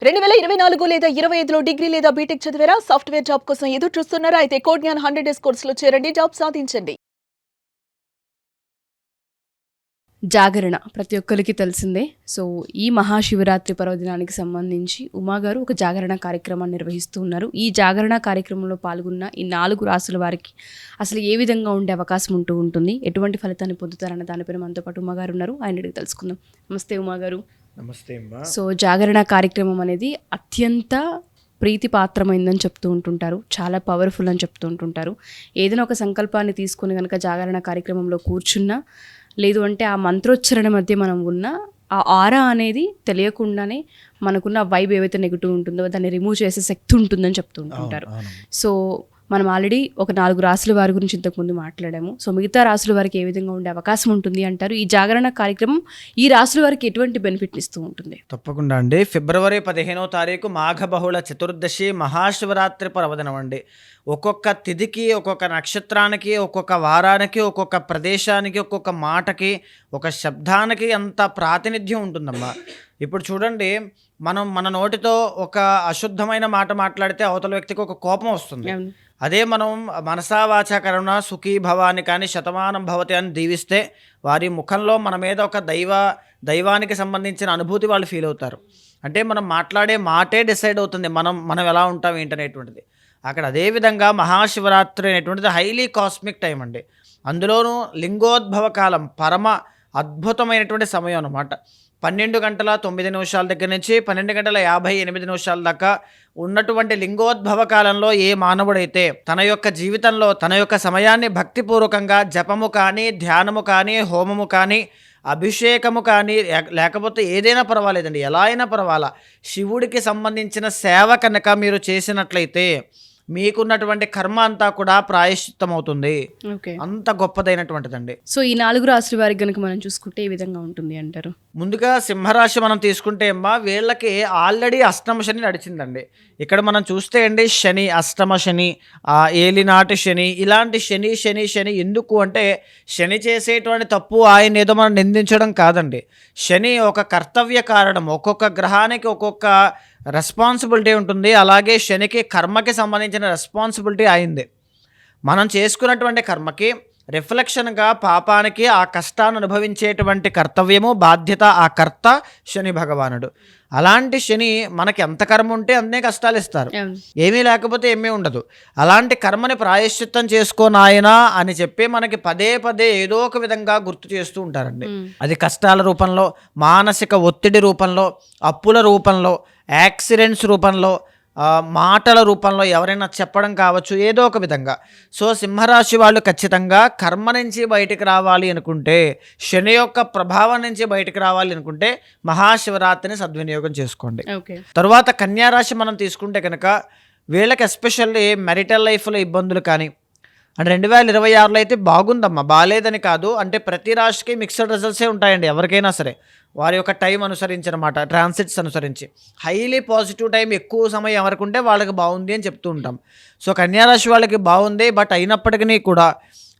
2024 లేదా 25లో డిగ్రీ లేదా బీటెక్ చదివారా? సాఫ్ట్‌వేర్ జాబ్ కోసం ఎదురు చూస్తున్నారా? అయితే కోడ్ జ్ఞాన్ 100 డేస్ కోర్సులో చేరండి. జాబ్ సాధించండి. జాగరణ ప్రతి ఒక్కరికి తెలిసిందే. సో ఈ మహాశివరాత్రి పర్వదినానికి సంబంధించి ఉమా గారు ఒక జాగరణ కార్యక్రమాన్ని నిర్వహిస్తూ ఉన్నారు. ఈ జాగరణ కార్యక్రమంలో పాల్గొన్న ఈ 4 రాసుల వారికి అసలు ఏ విధంగా ఉండే అవకాశం ఉంటుంది, ఎటువంటి ఫలితాన్ని పొందుతారన్న దానిపైన మనతో పాటు ఉమా గారు ఉన్నారు. ఆయన అడిగి తెలుసుకుందాం. నమస్తే ఉమా గారు. నమస్తే అమ్మా. సో జాగరణ కార్యక్రమం అనేది అత్యంత ప్రీతిపాత్రమైందని చెప్తూ ఉంటుంటారు, చాలా పవర్ఫుల్ అని చెప్తూ ఉంటుంటారు. ఏదైనా ఒక సంకల్పాన్ని తీసుకుని కనుక జాగరణ కార్యక్రమంలో కూర్చున్నా, లేదు అంటే ఆ మంత్రోచ్చరణ మధ్య మనం ఉన్న ఆ ఆరా అనేది తెలియకుండానే మనకున్న వైబ్ ఏవైతే నెగిటివ్ ఉంటుందో దాన్ని రిమూవ్ చేసే శక్తి ఉంటుందని చెప్తూ ఉంటుంటారు. సో మనం ఆల్రెడీ ఒక 4 రాసుల వారి గురించి ఇంతకుముందు మాట్లాడాము. సో మిగతా రాసుల వారికి ఏ విధంగా ఉండే అవకాశం ఉంటుంది అంటారు? ఈ జాగరణ కార్యక్రమం ఈ రాసుల వారికి ఎటువంటి బెనిఫిట్ ఇస్తూ ఉంటుంది? తప్పకుండా అండి. ఫిబ్రవరి 15వ తారీఖు మాఘ బహుళ చతుర్దశి మహాశివరాత్రి పర్వదినం అండి. ఒక్కొక్క తిథికి, ఒక్కొక్క నక్షత్రానికి, ఒక్కొక్క వారానికి, ఒక్కొక్క ప్రదేశానికి, ఒక్కొక్క మాటకి, ఒక శబ్దానికి అంత ప్రాతినిధ్యం ఉంటుందమ్మా. ఇప్పుడు చూడండి, మనం మన నోటితో ఒక అశుద్ధమైన మాట మాట్లాడితే అవతల వ్యక్తికి ఒక కోపం వస్తుంది. అదే మనం మనసా వాచా కరుణ సుఖీ భవాని కానీ శతమానం భవతి అని దీవిస్తే వారి ముఖంలో మన మీద ఒక దైవానికి సంబంధించిన అనుభూతి వాళ్ళు ఫీల్ అవుతారు. అంటే మనం మాట్లాడే మాటే డిసైడ్ అవుతుంది మనం ఎలా ఉంటాం ఏంటనేటువంటిది. అక్కడ అదేవిధంగా మహాశివరాత్రి అనేటువంటిది హైలీ కాస్మిక్ టైం అండి. అందులోనూ లింగోద్భవ కాలం, పరమ అద్భుతమైనటువంటి సమయం అన్నమాట. 12:09 దగ్గర నుంచి 12:58 దాకా ఉన్నటువంటి లింగోద్భవ కాలంలో ఏ మానవుడైతే తన యొక్క జీవితంలో తన యొక్క సమయాన్ని భక్తిపూర్వకంగా జపము కానీ, ధ్యానము కానీ, హోమము కానీ, అభిషేకము కానీ, లేకపోతే ఏదైనా పర్వాలేదండి, ఎలా అయినా పర్వాలా, శివుడికి సంబంధించిన సేవ కనుక మీరు చేసినట్లయితే మీకున్నటువంటి కర్మ అంతా కూడా ప్రాయశ్చిత్తం అవుతుంది. అంత గొప్పదైనటువంటిదండి. సో ఈ 4 రాశుల వారికి కనుక మనం చూసుకుంటే ఏ విధంగా ఉంటుంది అంటారు? ముందుగా సింహరాశి మనం తీసుకుంటే అమ్మా, వీళ్ళకి ఆల్రెడీ అష్టమ శని నడిచిందండి. ఇక్కడ మనం చూస్తే అండి, శని, అష్టమ శని, ఏలినాటి శని, ఇలాంటి శని శని శని ఎందుకు అంటే, శని చేసేటువంటి తప్పు ఆయన ఏదో మనం నిందించడం కాదండి. శని ఒక కర్తవ్య కారణం. ఒక్కొక్క గ్రహానికి ఒక్కొక్క రెస్పాన్సిబిలిటీ ఉంటుంది. అలాగే శనికి కర్మకి సంబంధించిన రెస్పాన్సిబిలిటీ అయింది. మనం చేసుకున్నటువంటి కర్మకి రిఫ్లెక్షన్గా పాపానికి ఆ కష్టాన్ని అనుభవించేటువంటి కర్తవ్యము, బాధ్యత ఆ కర్త శని భగవానుడు. అలాంటి శని మనకి ఎంత కర్మ ఉంటే అన్నే కష్టాలు ఇస్తారు, ఏమీ లేకపోతే ఏమీ ఉండదు. అలాంటి కర్మని ప్రాయశ్చిత్తం చేసుకోనాయనా అని చెప్పి మనకి పదే పదే ఏదో ఒక విధంగా గుర్తు చేస్తూ ఉంటారండి. అది కష్టాల రూపంలో, మానసిక ఒత్తిడి రూపంలో, అప్పుల రూపంలో, యాక్సిడెంట్స్ రూపంలో, మాటల రూపంలో ఎవరైనా చెప్పడం కావచ్చు, ఏదో ఒక విధంగా. సో సింహరాశి వాళ్ళు ఖచ్చితంగా కర్మ నుంచి బయటికి రావాలి అనుకుంటే, శని యొక్క ప్రభావం నుంచి బయటికి రావాలి అనుకుంటే మహాశివరాత్రిని సద్వినియోగం చేసుకోండి. తర్వాత కన్యారాశి మనం తీసుకుంటే కనుక వీళ్ళకి ఎస్పెషల్లీ మెరిటల్ లైఫ్లో ఇబ్బందులు కానీ, అంటే 2026లో అయితే బాగుందమ్మా, బాగాలేదని కాదు. అంటే ప్రతి రాశికి మిక్స్డ్ రిజల్ట్సే ఉంటాయండి. ఎవరికైనా సరే వారి యొక్క టైం అనుసరించి అనమాట, ట్రాన్సిట్స్ అనుసరించి హైలీ పాజిటివ్ టైం ఎక్కువ సమయం ఎవరికి ఉంటే వాళ్ళకి బాగుంది అని చెప్తూ ఉంటాం. సో కన్యారాశి వాళ్ళకి బాగుంది. బట్ అయినప్పటికీ కూడా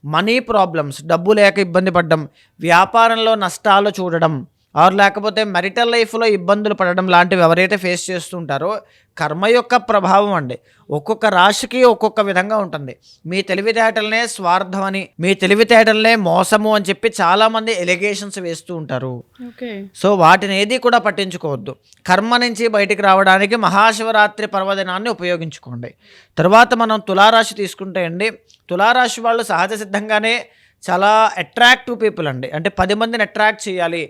మనీ ప్రాబ్లమ్స్, డబ్బు లేక ఇబ్బంది పడడం, వ్యాపారంలో నష్టాలు చూడడం, ఆర్ లేకపోతే మెరిటల్ లైఫ్లో ఇబ్బందులు పడడం లాంటివి ఎవరైతే ఫేస్ చేస్తుంటారో కర్మ యొక్క ప్రభావం అండి. ఒక్కొక్క రాశికి ఒక్కొక్క విధంగా ఉంటుంది. మీ తెలివితేటలనే స్వార్థమని, మీ తెలివితేటలనే మోసము అని చెప్పి చాలామంది ఎలిగేషన్స్ వేస్తూ ఉంటారు. సో వాటిని ఏది కూడా పట్టించుకోవద్దు. కర్మ నుంచి బయటికి రావడానికి మహాశివరాత్రి పర్వదినాన్ని ఉపయోగించుకోండి. తర్వాత మనం తులారాశి తీసుకుంటే అండి, తులారాశి వాళ్ళు సహజ సిద్ధంగానే చాలా అట్రాక్టివ్ పీపుల్ అండి. అంటే 10 మందిని అట్రాక్ట్ చేయాలి,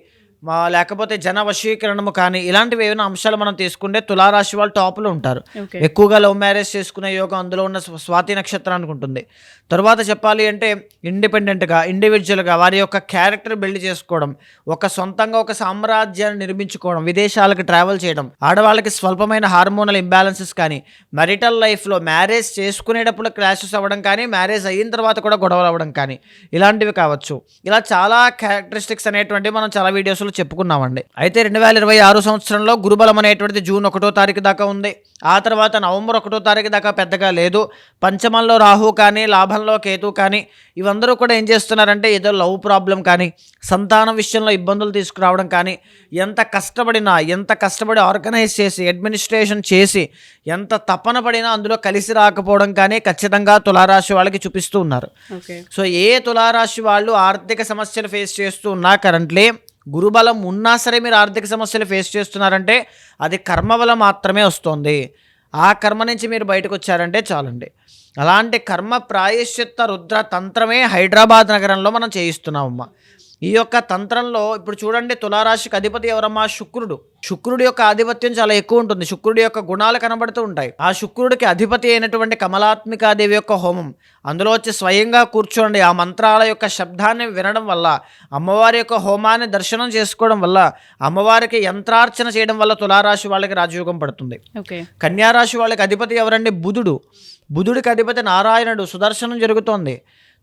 లేకపోతే జన వశీకరణము కానీ ఇలాంటివి ఏమైనా అంశాలు మనం తీసుకుంటే తులారాశి వాళ్ళు టాప్లో ఉంటారు. ఎక్కువగా లవ్ మ్యారేజ్ చేసుకునే యోగం అందులో ఉన్న స్వాతి నక్షత్రానికి ఉంటుంది. తర్వాత చెప్పాలి అంటే ఇండిపెండెంట్గా, ఇండివిజువల్గా వారి యొక్క క్యారెక్టర్ బిల్డ్ చేసుకోవడం, ఒక సొంతంగా ఒక సామ్రాజ్యాన్ని నిర్మించుకోవడం, విదేశాలకు ట్రావెల్ చేయడం, ఆడవాళ్ళకి స్వల్పమైన హార్మోనల్ ఇంబ్యాలెన్సెస్ కానీ, మెరిటల్ లైఫ్లో మ్యారేజ్ చేసుకునేటప్పుడు క్లాషెస్ అవ్వడం కానీ, మ్యారేజ్ అయిన తర్వాత కూడా గొడవలు అవ్వడం కానీ, ఇలాంటివి కావచ్చు. ఇలా చాలా క్యారెక్టరిస్టిక్స్ అనేటువంటివి మనం చాలా వీడియోస్లో సంవత్సరంలో చెప్పుకున్నామండి. అయితే 2026 సంవత్సరంలో గురుబలం అనేటువంటిది జూన్ 1వ తారీఖు దాకా ఉంది. ఆ తర్వాత నవంబర్ 1వ తారీఖు దాకా పెద్దగా లేదు. పంచమంలో రాహు కానీ, లాభంలో కేతు కానీ ఇవందరూ కూడా ఏం చేస్తున్నారంటే ఏదో లవ్ ప్రాబ్లం కానీ, సంతానం విషయంలో ఇబ్బందులు తీసుకురావడం కానీ, ఎంత కష్టపడి ఆర్గనైజ్ చేసి అడ్మినిస్ట్రేషన్ చేసి ఎంత తపన పడినా అందులో కలిసి రాకపోవడం కానీ ఖచ్చితంగా తులారాశి వాళ్ళకి చూపిస్తూ ఉన్నారు. సో ఏ తులారాశి వాళ్ళు ఆర్థిక సమస్యలు ఫేస్ చేస్తూ ఉన్నా కరెంట్లీ గురుబలం ఉన్నా సరే మీరు ఆర్థిక సమస్యలు ఫేస్ చేస్తున్నారంటే అది కర్మ వల్ల మాత్రమే వస్తుంది. ఆ కర్మ నుంచి మీరు బయటకు వచ్చారంటే చాలండి. అలాంటి కర్మ ప్రాయశ్చిత్త రుద్ర తంత్రమే హైదరాబాద్ నగరంలో మనం చేయిస్తున్నామమ్మా. ఈ యొక్క తంత్రంలో ఇప్పుడు చూడండి, తులారాశికి అధిపతి ఎవరమ్మా? శుక్రుడి యొక్క ఆధిపత్యం చాలా ఎక్కువ ఉంటుంది. శుక్రుడి యొక్క గుణాలు కనబడుతూ ఉంటాయి. ఆ శుక్రుడికి అధిపతి అయినటువంటి కమలాత్మికాదేవి యొక్క హోమం, అందులో వచ్చి స్వయంగా కూర్చోండి, ఆ మంత్రాల యొక్క శబ్దాన్ని వినడం వల్ల, అమ్మవారి యొక్క హోమాన్ని దర్శనం చేసుకోవడం వల్ల, అమ్మవారికి యంత్రార్చన చేయడం వల్ల తులారాశి వాళ్ళకి రాజయోగం పడుతుంది. కన్యారాశి వాళ్ళకి అధిపతి ఎవరండి? బుధుడికి అధిపతి నారాయణుడు, సుదర్శనం జరుగుతోంది.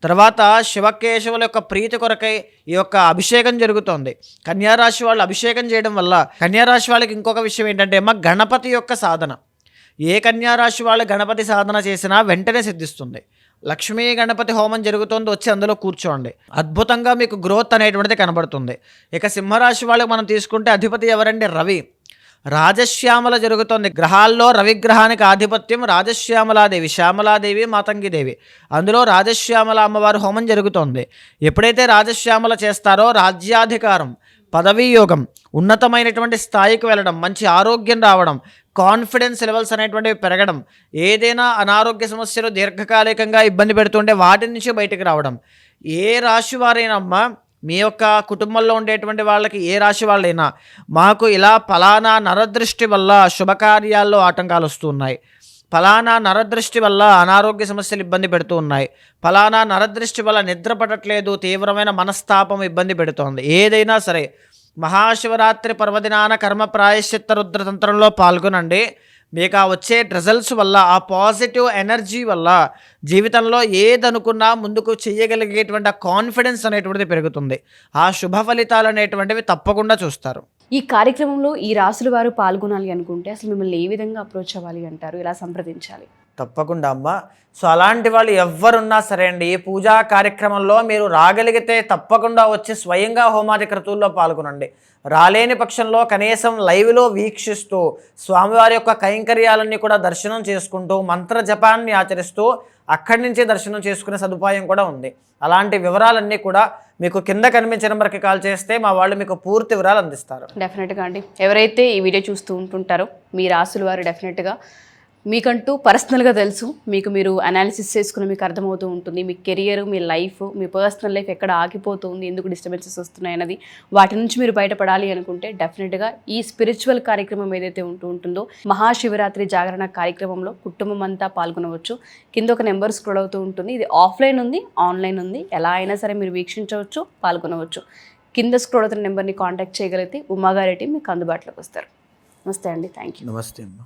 తర్వాత శివకేశవుల యొక్క ప్రీతి కొరకై ఈ యొక్క అభిషేకం జరుగుతోంది. కన్యారాశి వాళ్ళు అభిషేకం చేయడం వల్ల, కన్యారాశి వాళ్ళకి ఇంకొక విషయం ఏంటంటే గణపతి యొక్క సాధన. ఏ కన్యారాశి వాళ్ళు గణపతి సాధన చేసినా వెంటనే సిద్ధిస్తుంది. లక్ష్మీ గణపతి హోమం జరుగుతోంది, వచ్చి అందులో కూర్చోండి, అద్భుతంగా మీకు గ్రోత్ అనేటువంటిది కనబడుతుంది. ఇక సింహరాశి వాళ్ళకి మనం తీసుకుంటే అధిపతి ఎవరండి? రవి. రాజశ్యామల జరుగుతోంది. గ్రహాల్లో రవిగ్రహానికి ఆధిపత్యం రాజశ్యామలాదేవి, శ్యామలాదేవి, మాతంగిదేవి. అందులో రాజశ్యామల అమ్మవారి హోమం జరుగుతోంది. ఎప్పుడైతే రాజశ్యామల చేస్తారో రాజ్యాధికారం, పదవీ యోగం, ఉన్నతమైనటువంటి స్థాయికి వెళ్ళడం, మంచి ఆరోగ్యం రావడం, కాన్ఫిడెన్స్ లెవెల్స్ అనేటువంటివి పెరగడం, ఏదైనా అనారోగ్య సమస్యలు దీర్ఘకాలికంగా ఇబ్బంది పెడుతుంటే వాటి నుంచి బయటకు రావడం. ఏ రాశి వారైనమ్మా, మీ యొక్క కుటుంబంలో ఉండేటువంటి వాళ్ళకి ఏ రాశి వాళ్ళైనా మాకు ఇలా ఫలానా నరదృష్టి వల్ల శుభకార్యాల్లో ఆటంకాలు వస్తూ ఉన్నాయి, ఫలానా నరదృష్టి వల్ల అనారోగ్య సమస్యలు ఇబ్బంది పెడుతూ ఉన్నాయి, ఫలానా నరదృష్టి వల్ల నిద్ర పడట్లేదు, తీవ్రమైన మనస్తాపం ఇబ్బంది పెడుతోంది, ఏదైనా సరే మహాశివరాత్రి పర్వదినాన కర్మ ప్రాయశ్చిత్త రుద్రతంత్రంలో పాల్గొనండి. మీకు ఆ వచ్చే రిజల్ట్స్ వల్ల, ఆ పాజిటివ్ ఎనర్జీ వల్ల జీవితంలో ఏదనుకున్నా ముందుకు చేయగలిగేటువంటి కాన్ఫిడెన్స్ అనేటువంటిది పెరుగుతుంది. ఆ శుభ ఫలితాలు అనేటువంటివి తప్పకుండా చూస్తారు. ఈ కార్యక్రమంలో ఈ రాశుల వారు పాల్గొనాలి అనుకుంటే అసలు మిమ్మల్ని ఏ విధంగా అప్రోచ్ అవ్వాలి అంటారు? ఎలా సంప్రదించాలి? తప్పకుండా అమ్మ. సో అలాంటి వాళ్ళు ఎవ్వరున్నా సరే అండి, ఈ పూజా కార్యక్రమంలో మీరు రాగలిగితే తప్పకుండా వచ్చి స్వయంగా హోమాది క్రతువుల్లో పాల్గొనండి. రాలేని పక్షంలో కనీసం లైవ్లో వీక్షిస్తూ స్వామివారి యొక్క కైంకర్యాలన్నీ కూడా దర్శనం చేసుకుంటూ మంత్ర జపాన్ని ఆచరిస్తూ అక్కడి నుంచి దర్శనం చేసుకునే సదుపాయం కూడా ఉంది. అలాంటి వివరాలన్నీ కూడా మీకు కింద కనిపించిన నెంబర్కి కాల్ చేస్తే మా వాళ్ళు మీకు పూర్తి వివరాలు అందిస్తారు. డెఫినెట్గా అండి. ఎవరైతే ఈ వీడియో చూస్తూ ఉంటుంటారో మీ రాసుల వారు డెఫినెట్గా మీకంటూ పర్సనల్గా తెలుసు, మీరు అనాలిసిస్ చేసుకుని మీకు అర్థమవుతూ ఉంటుంది. మీ కెరియర్, మీ లైఫ్, మీ పర్సనల్ లైఫ్ ఎక్కడ ఆగిపోతుంది, ఎందుకు డిస్టర్బెన్సెస్ వస్తున్నాయి అన్నది, వాటి నుంచి మీరు బయటపడాలి అనుకుంటే డెఫినెట్గా ఈ స్పిరిచువల్ కార్యక్రమం ఏదైతే ఉంటుందో మహాశివరాత్రి జాగరణ కార్యక్రమంలో కుటుంబం అంతా పాల్గొనవచ్చు. కింద ఒక నెంబర్ స్క్రోల్ అవుతూ ఉంటుంది. ఇది ఆఫ్లైన్ ఉంది, ఆన్లైన్ ఉంది. ఎలా అయినా సరే మీరు వీక్షించవచ్చు, పాల్గొనవచ్చు. కింద స్క్రోల్ అవుతున్న నెంబర్ని కాంటాక్ట్ చేయగలిగితే ఉమాగారెడ్డి మీకు అందుబాటులోకి వస్తారు. నమస్తే అండి. Thank you. నమస్తే అమ్మ.